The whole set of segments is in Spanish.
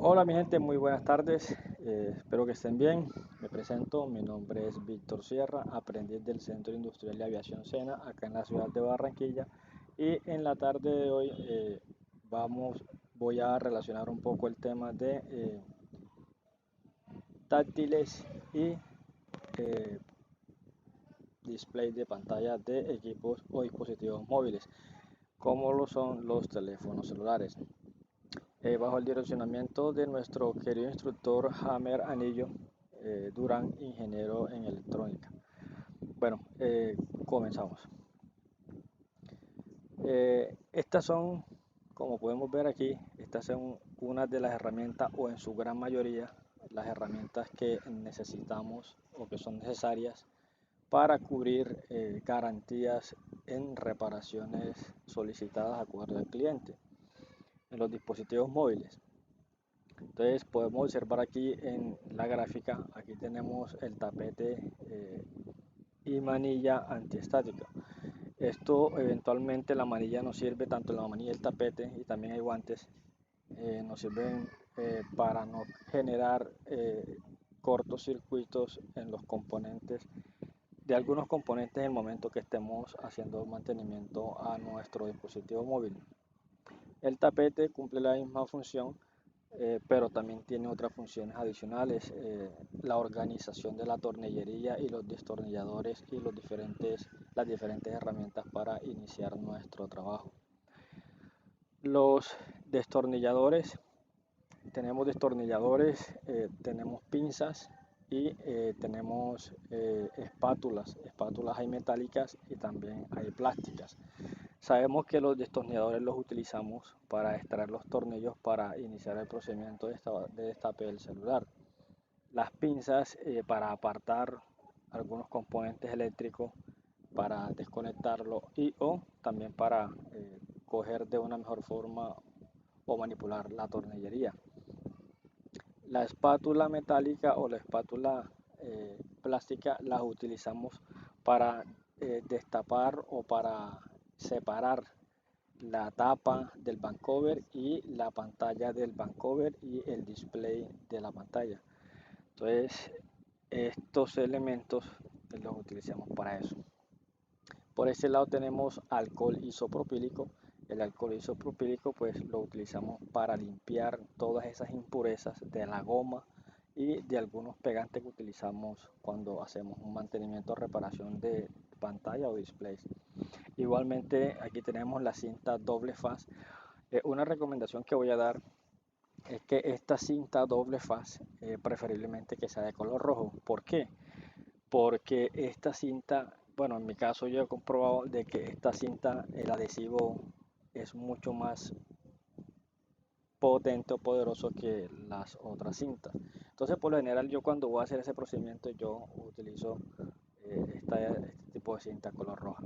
Hola mi gente, muy buenas tardes, espero que estén bien. Me presento, mi nombre es Víctor Sierra, aprendiz del Centro Industrial de Aviación SENA, acá en la ciudad de Barranquilla. Y en la tarde de hoy voy a relacionar un poco el tema de táctiles y eh, display de pantalla de equipos o dispositivos móviles, como lo son los teléfonos celulares. Bajo el direccionamiento de nuestro querido instructor Hammer Anillo Durán, ingeniero en electrónica. Bueno, comenzamos. Estas son, como podemos ver aquí, estas son unas de las herramientas, o en su gran mayoría, las herramientas que necesitamos o que son necesarias para cubrir garantías en reparaciones solicitadas a acuerdo del cliente en los dispositivos móviles. Entonces podemos observar aquí en la gráfica, aquí tenemos el tapete y manilla antiestática. Esto eventualmente la manilla nos sirve, tanto la manilla y el tapete, y también hay guantes, nos sirven para no generar cortocircuitos en los componentes, de algunos componentes en el momento que estemos haciendo mantenimiento a nuestro dispositivo móvil. El tapete cumple la misma función, pero también tiene otras funciones adicionales, la organización de la tornillería y los destornilladores y las diferentes herramientas para iniciar nuestro trabajo. Los destornilladores, tenemos destornilladores, tenemos pinzas y tenemos espátulas hay metálicas y también hay plásticas. Sabemos que los destornilladores los utilizamos para extraer los tornillos para iniciar el procedimiento de destape del celular. Las pinzas para apartar algunos componentes eléctricos, para desconectarlo o también para coger de una mejor forma o manipular la tornillería. La espátula metálica o la espátula plástica las utilizamos para destapar o para separar la tapa del back cover y la pantalla del back cover y el display de la pantalla. Entonces estos elementos los utilizamos para eso. Por ese lado tenemos alcohol isopropílico. El alcohol isopropílico pues lo utilizamos para limpiar todas esas impurezas de la goma y de algunos pegantes que utilizamos cuando hacemos un mantenimiento o reparación de pantalla o displays. Igualmente aquí tenemos la cinta doble faz. Una recomendación que voy a dar es que esta cinta doble faz preferiblemente que sea de color rojo. ¿Por qué? Porque esta cinta, bueno, en mi caso yo he comprobado de que esta cinta, el adhesivo es mucho más potente o poderoso que las otras cintas. Entonces por lo general yo cuando voy a hacer ese procedimiento yo utilizo este tipo de cinta color roja.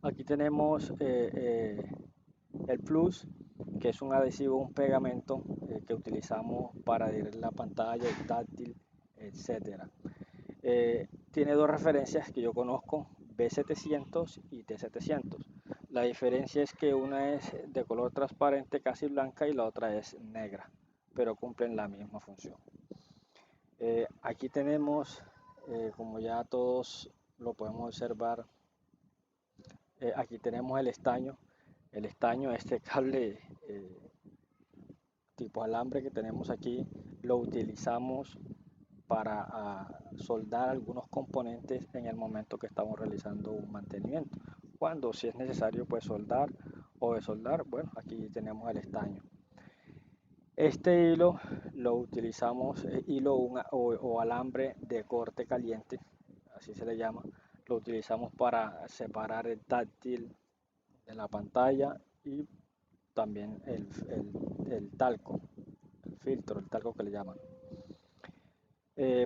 Aquí tenemos el plus, que es un adhesivo, un pegamento que utilizamos para adherir la pantalla, el táctil, etcétera. Tiene dos referencias que yo conozco, B700 y T700. La diferencia es que una es de color transparente casi blanca y la otra es negra, pero cumplen la misma función. Aquí tenemos, como ya todos lo podemos observar, aquí tenemos el estaño. El estaño, este cable tipo alambre que tenemos aquí, lo utilizamos para soldar algunos componentes en el momento que estamos realizando un mantenimiento. Cuando si es necesario pues soldar o desoldar, bueno, aquí tenemos el estaño. Este hilo lo utilizamos, hilo o alambre de corte caliente, así se le llama, lo utilizamos para separar el táctil de la pantalla y también el talco, el filtro, el talco que le llaman.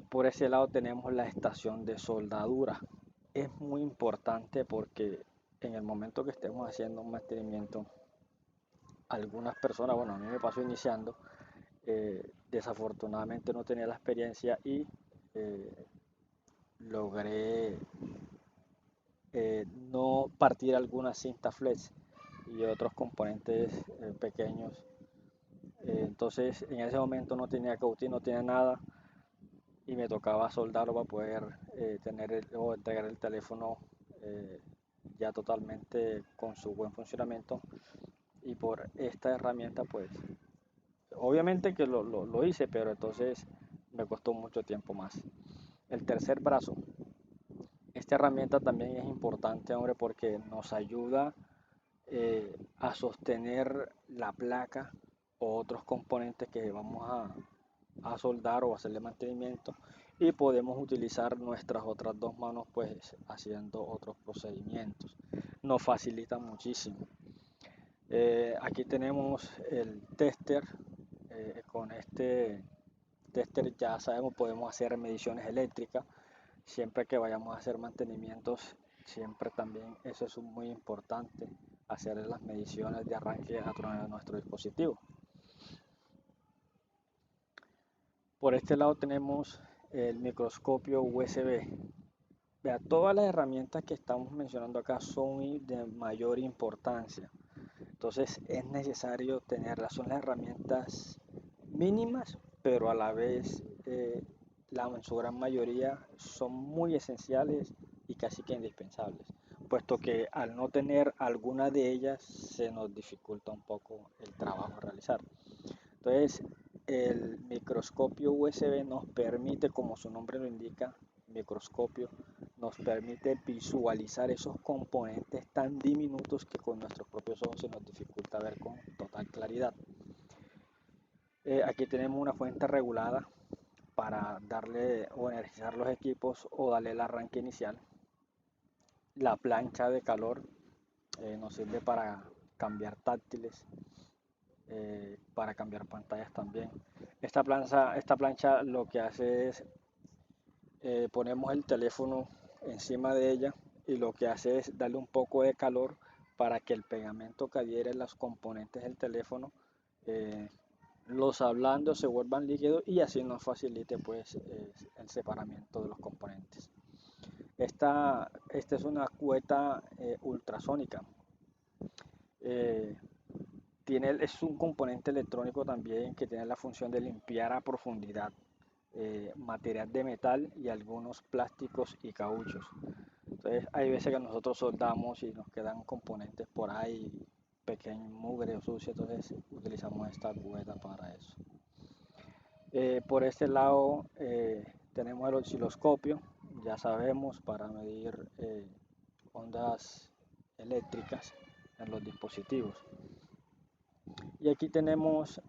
Por ese lado tenemos la estación de soldadura. Es muy importante porque en el momento que estemos haciendo un mantenimiento, algunas personas, bueno, a mí me pasó iniciando, desafortunadamente no tenía la experiencia y eh, logré no partir algunas cintas flex y otros componentes pequeños Entonces en ese momento no tenía cautín, no tenía nada y me tocaba soldarlo para poder o entregar el teléfono eh, ya totalmente con su buen funcionamiento. Y por esta herramienta pues obviamente que lo hice, pero entonces me costó mucho tiempo más. El tercer brazo. Esta herramienta también es importante, hombre, porque nos ayuda a sostener la placa o otros componentes que vamos a soldar o hacerle mantenimiento, y podemos utilizar nuestras otras dos manos pues haciendo otros procedimientos. Nos facilita muchísimo. Aquí tenemos el tester. Con este tester ya sabemos, podemos hacer mediciones eléctricas siempre que vayamos a hacer mantenimientos. Siempre también eso es muy importante, hacer las mediciones de arranque a través de nuestro dispositivo. Por este lado tenemos el microscopio USB. Vea, todas las herramientas que estamos mencionando acá son de mayor importancia. Entonces es necesario tenerlas. Son las herramientas mínimas, pero a la vez en su gran mayoría son muy esenciales y casi que indispensables, puesto que al no tener alguna de ellas se nos dificulta un poco el trabajo a realizar. Entonces el microscopio USB nos permite, como su nombre lo indica, microscopio, nos permite visualizar esos componentes tan diminutos que con nuestros propios ojos se nos dificulta ver con total claridad. Aquí tenemos una fuente regulada para darle o energizar los equipos o darle el arranque inicial. La plancha de calor nos sirve para cambiar táctiles, para cambiar pantallas también. Esta plancha lo que hace es ponemos el teléfono encima de ella y lo que hace es darle un poco de calor para que el pegamento que adhiere a los componentes del teléfono eh, los ablandos se vuelvan líquidos y así nos facilite pues el separamiento de los componentes. Esta es una cubeta ultrasónica. Eh, es un componente electrónico también que tiene la función de limpiar a profundidad material de metal y algunos plásticos y cauchos. Entonces hay veces que nosotros soldamos y nos quedan componentes por ahí, pequeño mugre o sucio, entonces utilizamos esta cubeta para eso. Por este lado tenemos el osciloscopio, ya sabemos, para medir ondas eléctricas en los dispositivos. Y aquí tenemos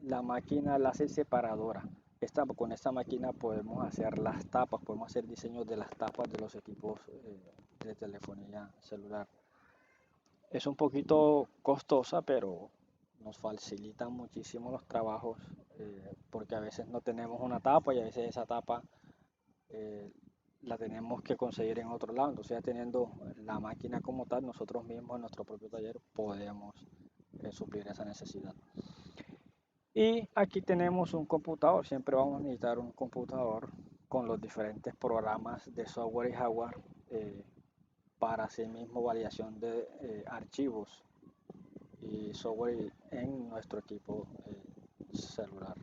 la máquina láser separadora. Con esta máquina podemos hacer las tapas, podemos hacer diseños de las tapas de los equipos de telefonía celular. Es un poquito costosa, pero nos facilita muchísimo los trabajos porque a veces no tenemos una tapa y a veces esa tapa la tenemos que conseguir en otro lado. Entonces ya teniendo la máquina como tal, nosotros mismos en nuestro propio taller podemos suplir esa necesidad. Y aquí tenemos un computador. Siempre vamos a necesitar un computador con los diferentes programas de software y hardware para hacer mismo validación de archivos y software en nuestro equipo celular.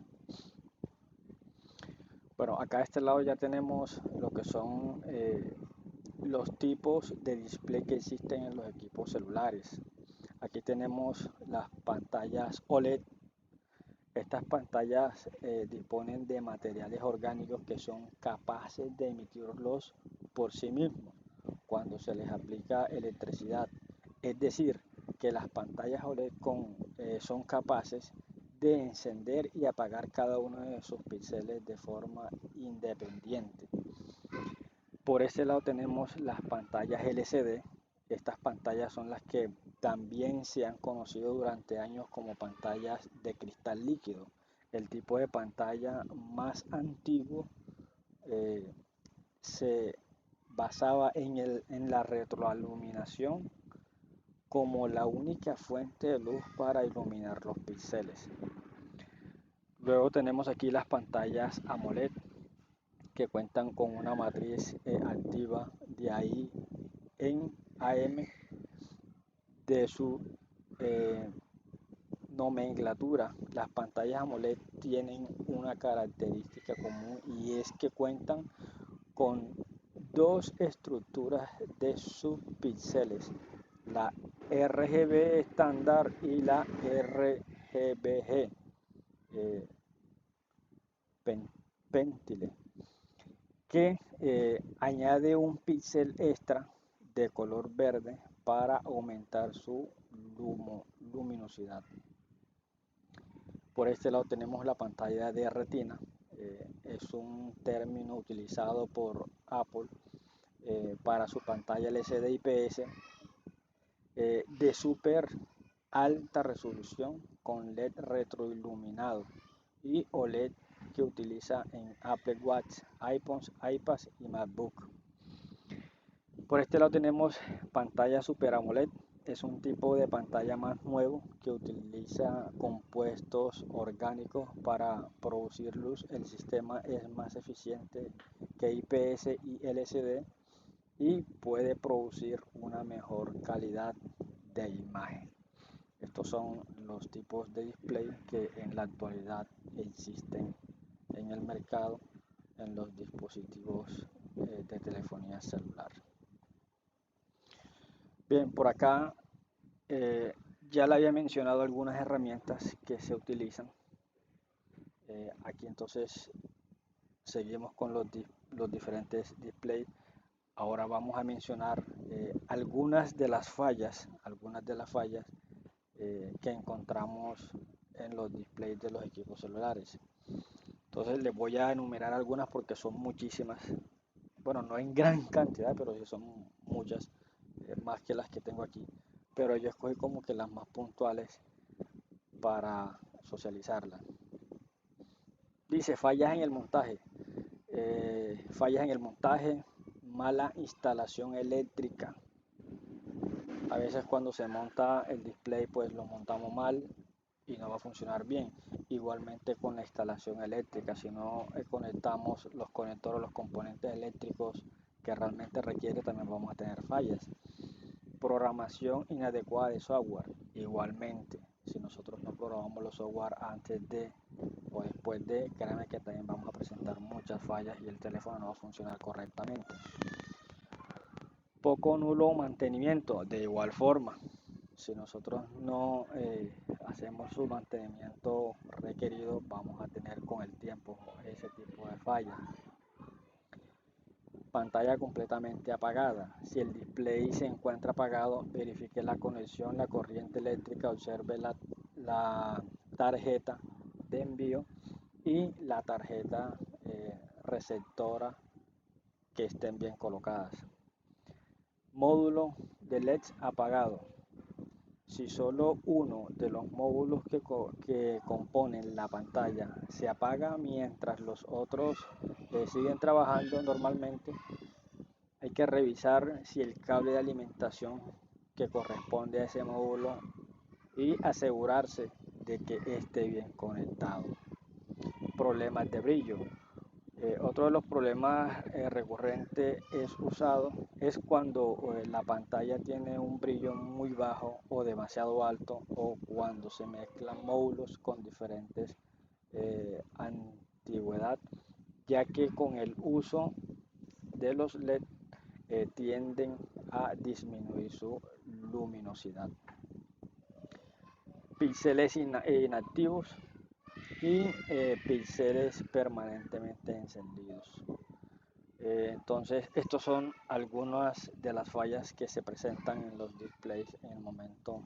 Bueno, acá a este lado ya tenemos lo que son los tipos de display que existen en los equipos celulares. Aquí tenemos las pantallas OLED. Estas pantallas disponen de materiales orgánicos que son capaces de emitir luz por sí mismos cuando se les aplica electricidad. Es decir, que las pantallas OLED son capaces de encender y apagar cada uno de sus píxeles de forma independiente. Por este lado tenemos las pantallas LCD. Estas pantallas son las que también se han conocido durante años como pantallas de cristal líquido. El tipo de pantalla más antiguo se basaba en la retroiluminación como la única fuente de luz para iluminar los píxeles. Luego tenemos aquí las pantallas AMOLED, que cuentan con una matriz activa de ahí en AM de su Nomenclatura. Las pantallas AMOLED tienen una característica común y es que cuentan con dos estructuras de subpíxeles, la RGB estándar y la RGBG Pentile, que añade un píxel extra de color verde para aumentar su luminosidad. Por este lado tenemos la pantalla de retina. Es un término utilizado por Apple para su pantalla LCD IPS de súper alta resolución con LED retroiluminado y OLED que utiliza en Apple Watch, iPhones, iPads y MacBook. Por este lado tenemos pantalla Super AMOLED. Es un tipo de pantalla más nuevo que utiliza compuestos orgánicos para producir luz. El sistema es más eficiente que IPS y LCD y puede producir una mejor calidad de imagen. Estos son los tipos de display que en la actualidad existen en el mercado en los dispositivos de telefonía celular. Bien, por acá ya le había mencionado algunas herramientas que se utilizan. Aquí entonces seguimos con los diferentes displays. Ahora vamos a mencionar algunas de las fallas que encontramos en los displays de los equipos celulares. Entonces les voy a enumerar algunas porque son muchísimas. Bueno, no en gran cantidad, pero sí son muchas, más que las que tengo aquí. Pero yo escogí como que las más puntuales para socializarlas. Dice fallas en el montaje. Fallas en el montaje, mala instalación eléctrica. A veces cuando se monta el display pues lo montamos mal y no va a funcionar bien. Igualmente con la instalación eléctrica, si no conectamos los conectores, los componentes eléctricos que realmente requiere, también vamos a tener fallas. Programación inadecuada de software. Igualmente, si nosotros no programamos los software antes de o después de, créanme que también vamos a presentar muchas fallas y el teléfono no va a funcionar correctamente. Poco o nulo mantenimiento. De igual forma, si nosotros no hacemos su mantenimiento requerido, vamos a tener con el tiempo ese tipo de fallas. Pantalla completamente apagada. Si el display se encuentra apagado, verifique la conexión, la corriente eléctrica, observe la tarjeta de envío y la tarjeta receptora que estén bien colocadas. Módulo de LEDs apagado. Si solo uno de los módulos que componen la pantalla se apaga mientras los otros siguen trabajando normalmente, hay que revisar si el cable de alimentación que corresponde a ese módulo y asegurarse de que esté bien conectado. Problemas de brillo. Otro de los problemas recurrentes es cuando la pantalla tiene un brillo muy bajo o demasiado alto, o cuando se mezclan módulos con diferentes antigüedad, ya que con el uso de los LED tienden a disminuir su luminosidad. Píxeles inactivos y píxeles permanentemente encendidos. Entonces, estos son algunas de las fallas que se presentan en los displays en el momento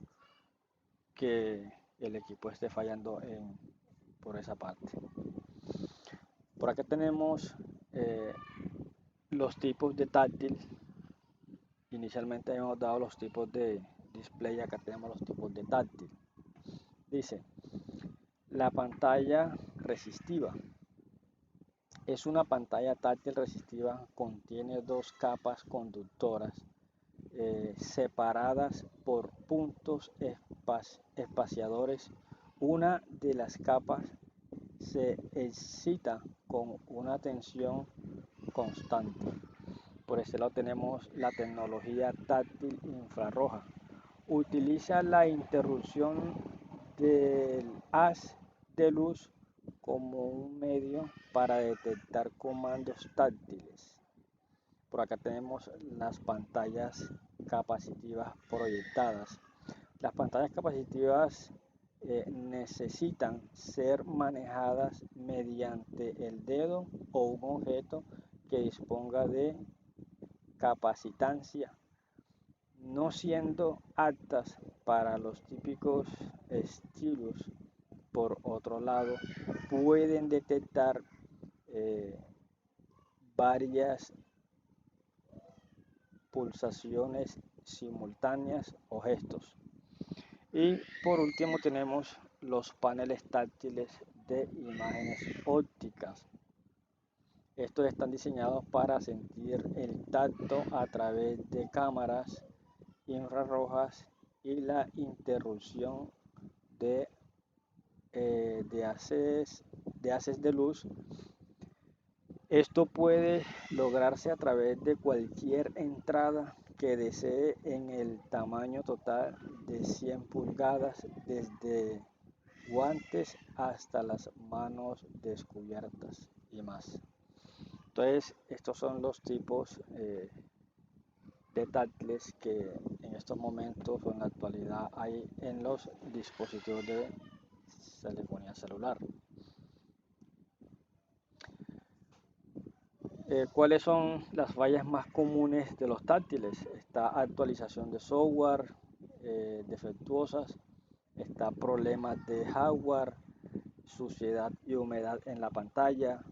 que el equipo esté fallando por esa parte. Por acá tenemos los tipos de táctil. Inicialmente hemos dado los tipos de display, acá tenemos los tipos de táctil. Dice, la pantalla resistiva. Es una pantalla táctil resistiva, contiene dos capas conductoras separadas por puntos espaciadores. Una de las capas se excita con una tensión constante. Por este lado tenemos la tecnología táctil infrarroja. Utiliza la interrupción del haz de luz como un medio para detectar comandos táctiles. Por acá tenemos las pantallas capacitivas proyectadas. Las pantallas capacitivas necesitan ser manejadas mediante el dedo o un objeto que disponga de capacitancia, no siendo aptas para los típicos estilos. Por otro lado, pueden detectar varias pulsaciones simultáneas o gestos. Y por último tenemos los paneles táctiles de imágenes ópticas. Estos están diseñados para sentir el tacto a través de cámaras infrarrojas y la interrupción de, haces de luz. Esto puede lograrse a través de cualquier entrada que desee en el tamaño total de 100 pulgadas, desde guantes hasta las manos descubiertas y más. Entonces, estos son los tipos de táctiles que en estos momentos o en la actualidad hay en los dispositivos de telefonía celular. ¿Cuáles son las fallas más comunes de los táctiles? Está actualización de software defectuosas, está problemas de hardware, suciedad y humedad en la pantalla,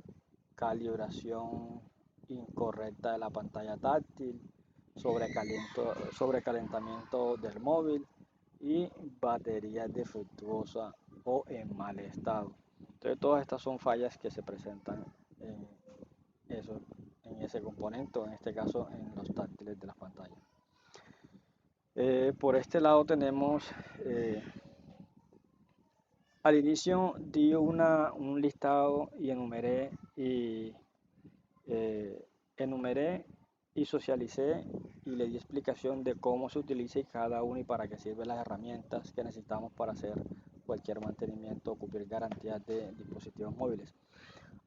calibración incorrecta de la pantalla táctil, sobrecalentamiento del móvil y batería defectuosa o en mal estado. Entonces todas estas son fallas que se presentan en ese componente, en este caso en los táctiles de las pantallas. Por este lado tenemos al inicio di un listado y enumeré y socialicé y le di explicación de cómo se utiliza cada uno y para qué sirven las herramientas que necesitamos para hacer cualquier mantenimiento o cumplir garantías de dispositivos móviles.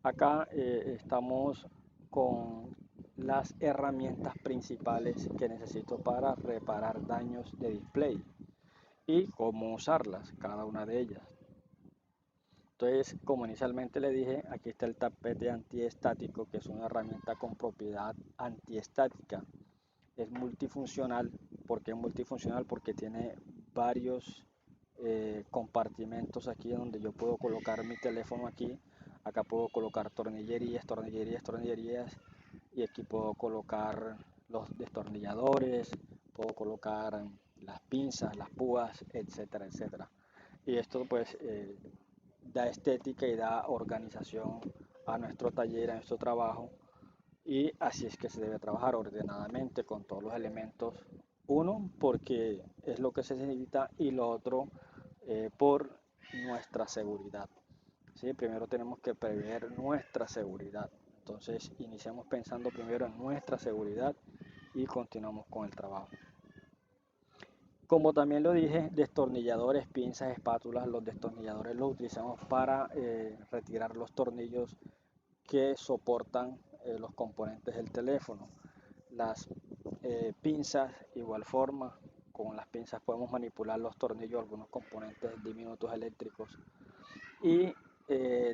Acá estamos con las herramientas principales que necesito para reparar daños de display y cómo usarlas, cada una de ellas. Entonces, como inicialmente le dije, aquí está el tapete antiestático, que es una herramienta con propiedad antiestática. Es multifuncional. ¿Por qué multifuncional? Porque tiene varios compartimentos aquí donde yo puedo colocar mi teléfono aquí. Acá puedo colocar tornillerías, y aquí puedo colocar los destornilladores, puedo colocar las pinzas, las púas, etcétera, etcétera. Y esto pues da estética y da organización a nuestro taller, a nuestro trabajo, y así es que se debe trabajar ordenadamente con todos los elementos. Uno, porque es lo que se necesita, y lo otro, por nuestra seguridad. ¿Sí? Primero tenemos que prever nuestra seguridad. Entonces iniciamos pensando primero en nuestra seguridad y continuamos con el trabajo. Como también lo dije, destornilladores, pinzas, espátulas. Los destornilladores los utilizamos para retirar los tornillos que soportan los componentes del teléfono. Las pinzas, igual forma, con las pinzas podemos manipular los tornillos, algunos componentes diminutos eléctricos. Y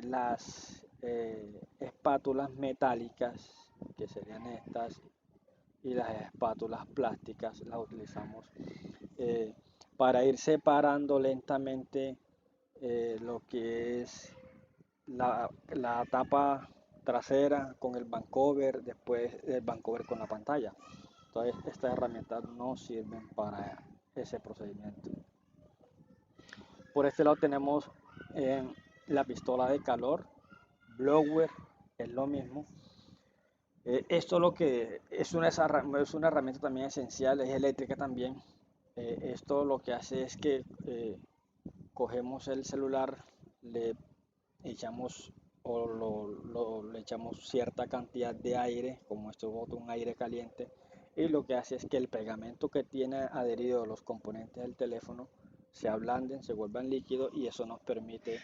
las espátulas metálicas, que serían estas, y las espátulas plásticas las utilizamos para ir separando lentamente lo que es la tapa trasera con el back cover, después el back cover con la pantalla. Entonces estas herramientas no sirven para ese procedimiento. Por este lado tenemos la pistola de calor, blower, es lo mismo. Esto lo que es una herramienta también esencial, es eléctrica también. Esto lo que hace es que cogemos el celular, le echamos le echamos cierta cantidad de aire, como esto bota un aire caliente, y lo que hace es que el pegamento que tiene adherido a los componentes del teléfono se ablanden, se vuelvan líquidos y eso nos permite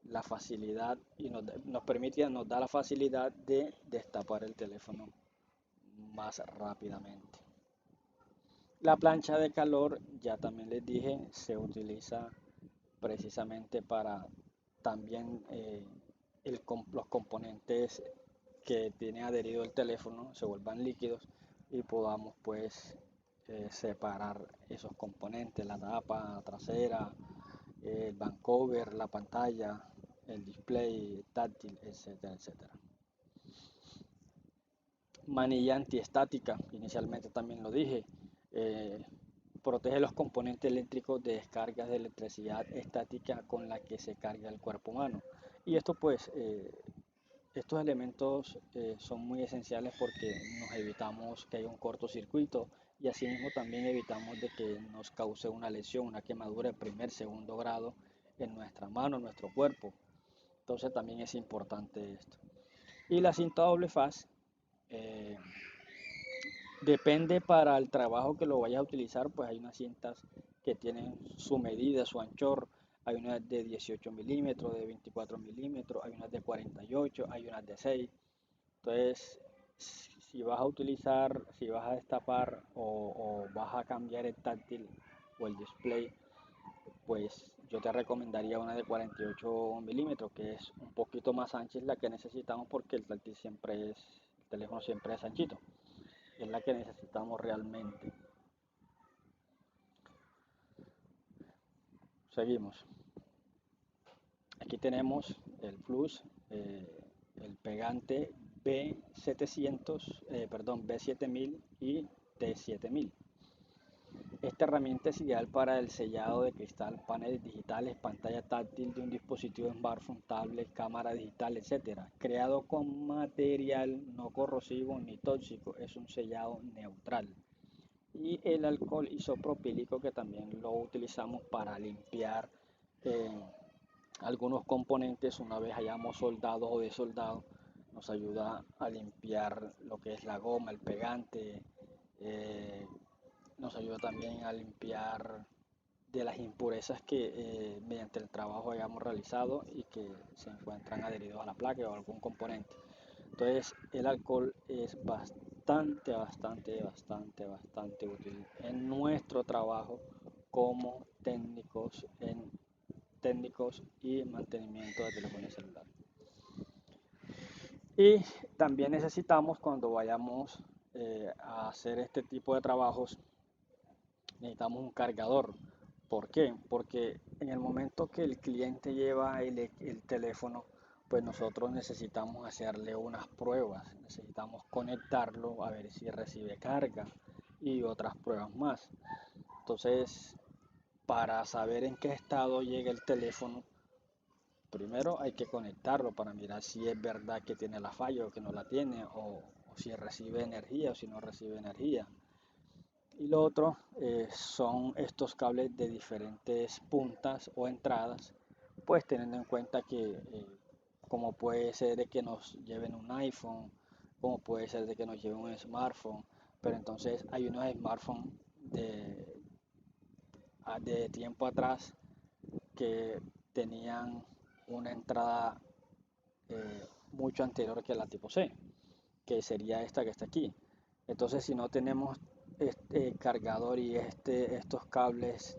la facilidad y nos da la facilidad de destapar el teléfono más rápidamente. La plancha de calor, ya también les dije, se utiliza precisamente para también los componentes que tiene adherido el teléfono se vuelvan líquidos y podamos pues separar esos componentes, la tapa trasera, el back cover, la pantalla, el display táctil, etcétera, etcétera. Manilla antiestática, inicialmente también lo dije, eh, protege los componentes eléctricos de descargas de electricidad estática con la que se carga el cuerpo humano. Y esto pues, estos elementos son muy esenciales porque nos evitamos que haya un cortocircuito y asimismo también evitamos de que nos cause una lesión, una quemadura de primer, segundo grado en nuestra mano, en nuestro cuerpo. Entonces también es importante esto. Y la cinta doble faz eh, depende para el trabajo que lo vayas a utilizar, pues hay unas cintas que tienen su medida, su anchor. Hay unas de 18 milímetros, de 24 milímetros, hay unas de 48, hay unas de 6. Entonces, si vas a utilizar, si vas a destapar o vas a cambiar el táctil o el display, pues yo te recomendaría una de 48 milímetros, que es un poquito más ancha, es la que necesitamos porque el táctil siempre es, el teléfono siempre es anchito, es la que necesitamos realmente. Seguimos. Aquí tenemos el plus, el pegante B700, perdón, B7000 y T7000. Esta herramienta es ideal para el sellado de cristal, paneles digitales, pantalla táctil de un dispositivo smartphone, tablet, cámara digital, etc. Creado con material no corrosivo ni tóxico, es un sellado neutral. Y el alcohol isopropílico, que también lo utilizamos para limpiar algunos componentes una vez hayamos soldado o desoldado. Nos ayuda a limpiar lo que es la goma, el pegante, eh, nos ayuda también a limpiar de las impurezas que mediante el trabajo hayamos realizado y que se encuentran adheridos a la placa o a algún componente. Entonces el alcohol es bastante útil en nuestro trabajo como técnicos y mantenimiento de telefonía celular. Y también necesitamos, cuando vayamos a hacer este tipo de trabajos, necesitamos un cargador. ¿Por qué? Porque en el momento que el cliente lleva el teléfono, pues nosotros necesitamos hacerle unas pruebas, necesitamos conectarlo a ver si recibe carga y otras pruebas más. Entonces, para saber en qué estado llega el teléfono, primero hay que conectarlo para mirar si es verdad que tiene la falla o que no la tiene, o si recibe energía o si no recibe energía. Y lo otro son estos cables de diferentes puntas o entradas, pues teniendo en cuenta que como puede ser de que nos lleven un iPhone, como puede ser de que nos lleven un smartphone, pero entonces hay unos smartphones de tiempo atrás que tenían una entrada mucho anterior que la tipo C, que sería esta que está aquí. Entonces, si no tenemos este cargador y estos cables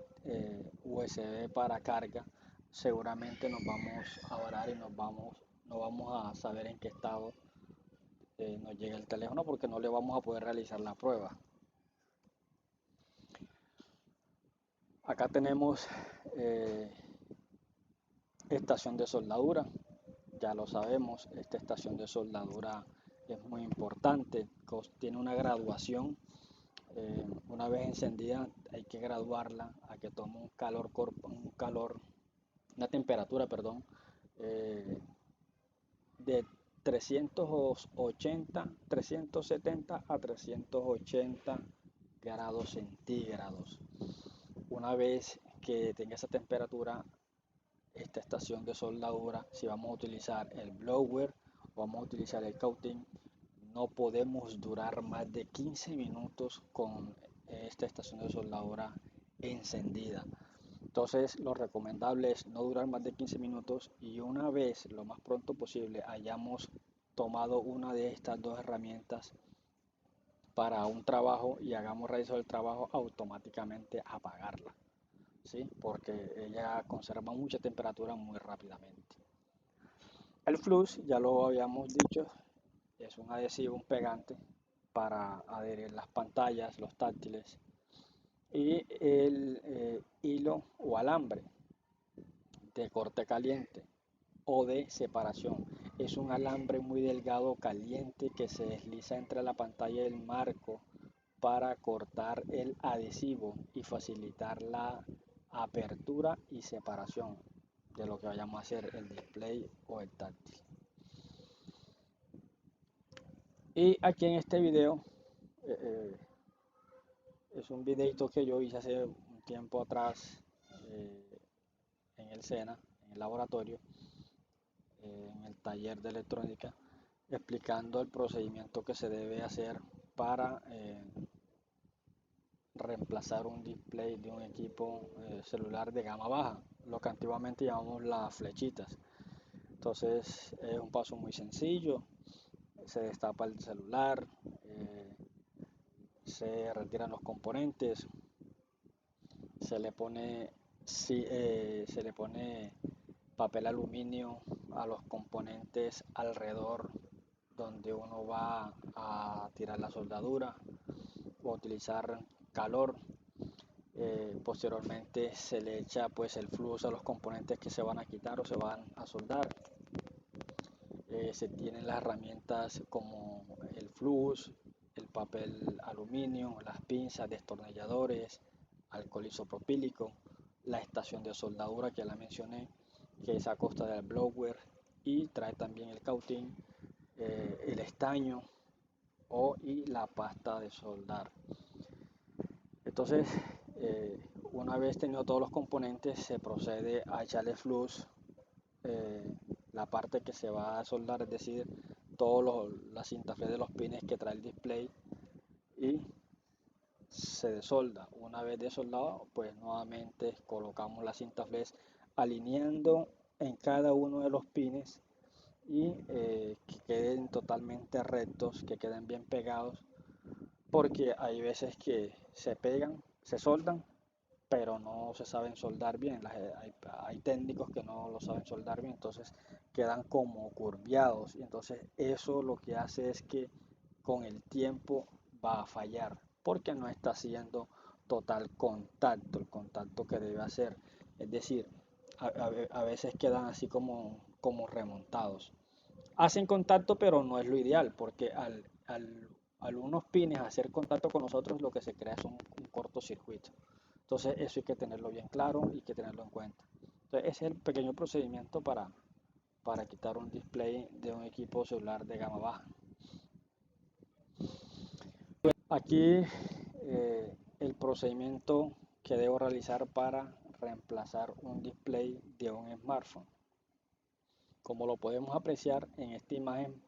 USB para carga, seguramente nos vamos a varar y no vamos a saber en qué estado nos llega el teléfono porque no le vamos a poder realizar la prueba. Acá tenemos estación de soldadura. Ya lo sabemos, esta estación de soldadura es muy importante, tiene una graduación. Una vez encendida hay que graduarla a que tome una temperatura, perdón, de 370 a 380 grados centígrados. Una vez que tenga esa temperatura, esta estación de soldadura, si vamos a utilizar el blower o vamos a utilizar el cautín, no podemos durar más de 15 minutos con esta estación de soldadura encendida. Entonces, lo recomendable es no durar más de 15 minutos y una vez, lo más pronto posible, hayamos tomado una de estas dos herramientas para un trabajo y hagamos realizado el trabajo, automáticamente apagarla, ¿sí? Porque ella conserva mucha temperatura muy rápidamente. El flux, ya lo habíamos dicho, es un adhesivo, un pegante para adherir las pantallas, los táctiles, y el hilo o alambre de corte caliente o de separación. Es un alambre muy delgado caliente que se desliza entre la pantalla y el marco para cortar el adhesivo y facilitar la apertura y separación de lo que vayamos a hacer, el display o el táctil. Y aquí en este video es un videito que yo hice hace un tiempo atrás eh, en el SENA, en el laboratorio, en el taller de electrónica, explicando el procedimiento que se debe hacer para reemplazar un display de un equipo celular de gama baja, lo que antiguamente llamamos las flechitas. Entonces es un paso muy sencillo, se destapa el celular, se retiran los componentes, se le pone, se le pone papel aluminio a los componentes alrededor donde uno va a tirar la soldadura o utilizar calor. Posteriormente se le echa pues el flux a los componentes que se van a quitar o se van a soldar. Se tienen las herramientas como el flux, el papel aluminio, las pinzas, destornilladores, alcohol isopropílico, la estación de soldadura que la mencioné, que es a costa del blower, y trae también el cautín, el estaño y la pasta de soldar. Entonces, una vez tenido todos los componentes, se procede a echarle flux, eh, la parte que se va a soldar, es decir, todas las cintas de los pines que trae el display, y se desolda. Una vez desoldado, pues nuevamente colocamos las cintas flex alineando en cada uno de los pines y que queden totalmente rectos, que queden bien pegados, porque hay veces que se pegan, se soldan, pero no se saben soldar bien. Hay técnicos que no lo saben soldar bien, entonces quedan como curviados, y entonces eso lo que hace es que con el tiempo va a fallar, porque no está haciendo total contacto, el contacto que debe hacer. Es decir, a veces quedan así como remontados. Hacen contacto, pero no es lo ideal, porque al unos pines hacer contacto con nosotros, lo que se crea es un cortocircuito. Entonces eso hay que tenerlo bien claro y hay que tenerlo en cuenta. Entonces ese es el pequeño procedimiento para quitar un display de un equipo celular de gama baja. Aquí el procedimiento que debo realizar para reemplazar un display de un smartphone. Como lo podemos apreciar en esta imagen,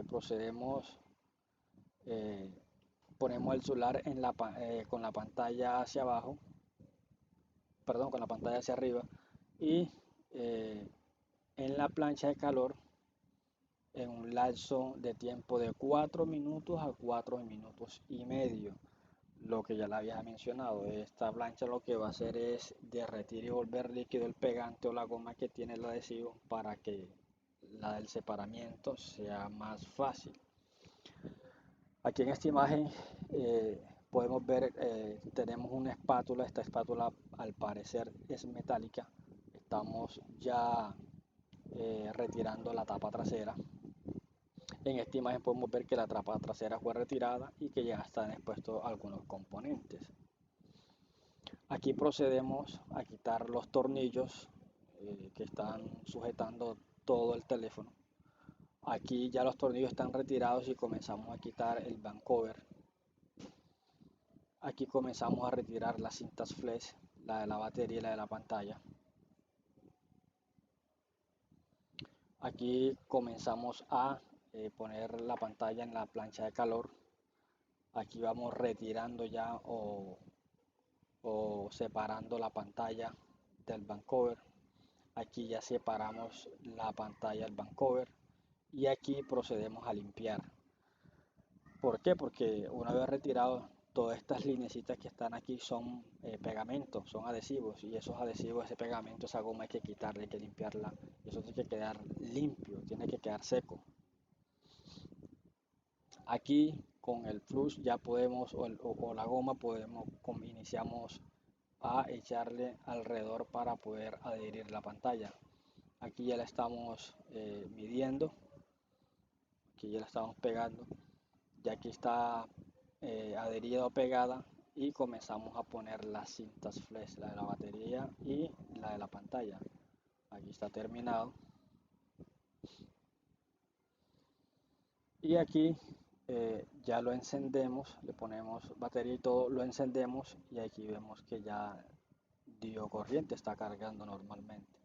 procedemos, eh, ponemos el celular con la pantalla hacia abajo, perdón, con la pantalla hacia arriba, y en la plancha de calor en un lapso de tiempo de 4 minutos a 4 minutos y medio. Lo que ya le había mencionado, esta plancha lo que va a hacer es derretir y volver líquido el pegante o la goma que tiene el adhesivo para que el separamiento sea más fácil. Aquí en esta imagen podemos ver, tenemos una espátula. Esta espátula al parecer es metálica. Estamos ya retirando la tapa trasera. En esta imagen podemos ver que la tapa trasera fue retirada y que ya están expuestos algunos componentes. Aquí procedemos a quitar los tornillos que están sujetando todo el teléfono. Aquí ya los tornillos están retirados y comenzamos a quitar el back cover. Aquí comenzamos a retirar las cintas flex, la de la batería y la de la pantalla. Aquí comenzamos a poner la pantalla en la plancha de calor. Aquí vamos retirando ya o separando la pantalla del back cover. Aquí ya separamos la pantalla del back cover y aquí procedemos a limpiar. ¿Por qué? Porque una vez retirado, todas estas linecitas que están aquí son pegamentos, son adhesivos, y esos adhesivos, ese pegamento, esa goma hay que quitarla, hay que limpiarla, y eso tiene que quedar limpio, tiene que quedar seco. Aquí con el flux ya podemos, o la goma, iniciamos a echarle alrededor para poder adherir la pantalla. Aquí ya la estamos midiendo, aquí ya la estamos pegando, ya aquí está adherida o pegada, y comenzamos a poner las cintas flex, la de la batería y la de la pantalla. Aquí está terminado, y aquí ya lo encendemos, le ponemos batería y todo, lo encendemos, y aquí vemos que ya dio corriente, está cargando normalmente.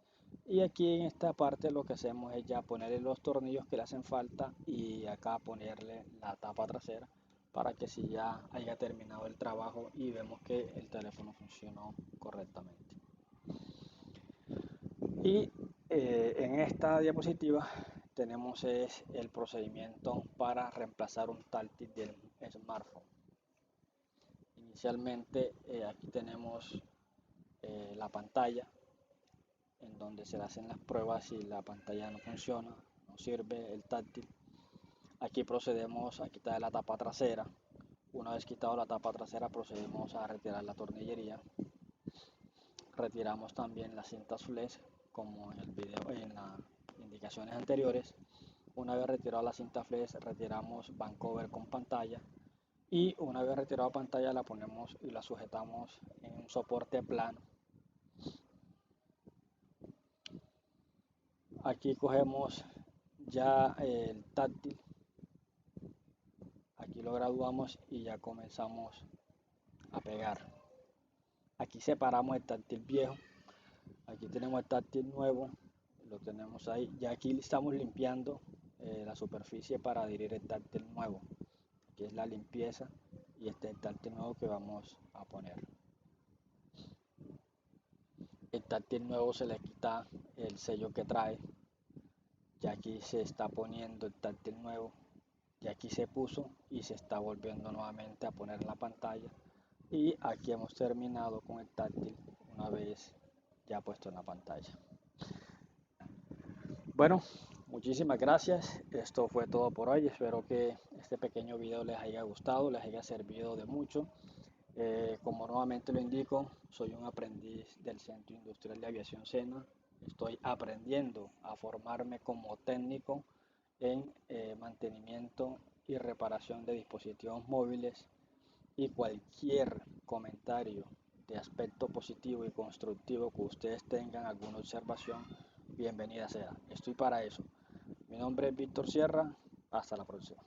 Y aquí en esta parte lo que hacemos es ya ponerle los tornillos que le hacen falta, y acá ponerle la tapa trasera para que si ya haya terminado el trabajo y vemos que el teléfono funcionó correctamente. Y en esta diapositiva tenemos el procedimiento para reemplazar un táctil del smartphone. Inicialmente aquí tenemos la pantalla, en donde se hacen las pruebas. Si la pantalla no funciona, no sirve el táctil, aquí procedemos a quitar la tapa trasera. Una vez quitado la tapa trasera, procedemos a retirar la tornillería. Retiramos también las cintas flex, como en el video, en las indicaciones anteriores. Una vez retirado la cinta flex, retiramos back cover con pantalla, y una vez retirado pantalla la ponemos y la sujetamos en un soporte plano. Aquí cogemos ya el táctil, aquí lo graduamos y ya comenzamos a pegar. Aquí separamos el táctil viejo, aquí tenemos el táctil nuevo, lo tenemos ahí. Ya aquí estamos limpiando la superficie para adherir el táctil nuevo. Aquí es la limpieza, y este es el táctil nuevo que vamos a poner. El táctil nuevo se le quita el sello que trae, y aquí se está poniendo el táctil nuevo, y aquí se puso y se está volviendo nuevamente a poner en la pantalla, y aquí hemos terminado con el táctil una vez ya puesto en la pantalla. Bueno, muchísimas gracias, esto fue todo por hoy. Espero que este pequeño video les haya gustado, les haya servido de mucho. Como nuevamente lo indico, soy un aprendiz del Centro Industrial de Aviación SENA. Estoy aprendiendo a formarme como técnico en mantenimiento y reparación de dispositivos móviles, y cualquier comentario de aspecto positivo y constructivo que ustedes tengan, alguna observación, bienvenida sea. Estoy para eso. Mi nombre es Víctor Sierra. Hasta la próxima.